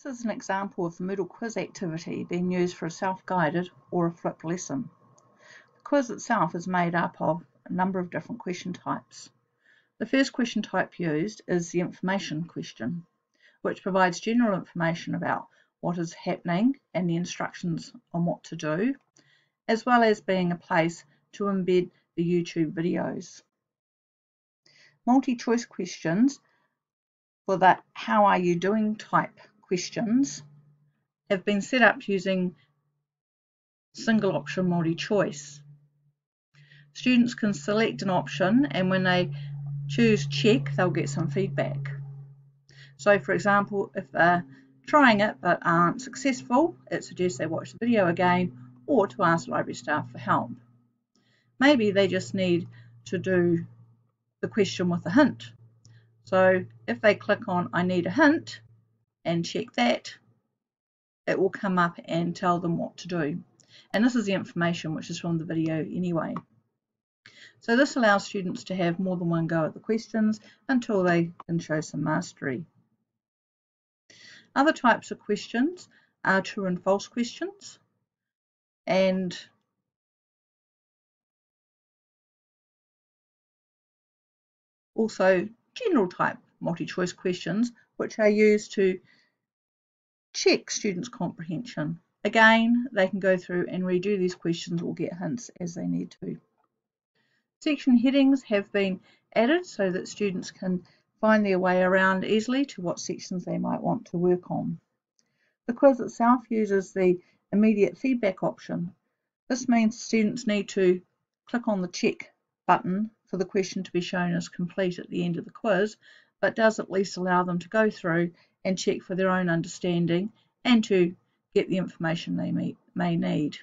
This is an example of the Moodle quiz activity being used for a self-guided or a flipped lesson. The quiz itself is made up of a number of different question types. The first question type used is the information question, which provides general information about what is happening and the instructions on what to do, as well as being a place to embed the YouTube videos. Multi-choice questions for the "how are you doing" type questions have been set up using single option multi-choice. Students can select an option, and when they choose check, they'll get some feedback. So for example, if they're trying it but aren't successful, it suggests they watch the video again or to ask library staff for help. Maybe they just need to do the question with a hint. So if they click on "I need a hint" and check that, it will come up and tell them what to do. And this is the information which is from the video anyway. So this allows students to have more than one go at the questions until they can show some mastery. Other types of questions are true and false questions, and also general type multi-choice questions, which are used to check students' comprehension. Again, they can go through and redo these questions or get hints as they need to. Section headings have been added so that students can find their way around easily to what sections they might want to work on. The quiz itself uses the immediate feedback option. This means students need to click on the check button for the question to be shown as complete at the end of the quiz, but does at least allow them to go through and check for their own understanding and to get the information they may need.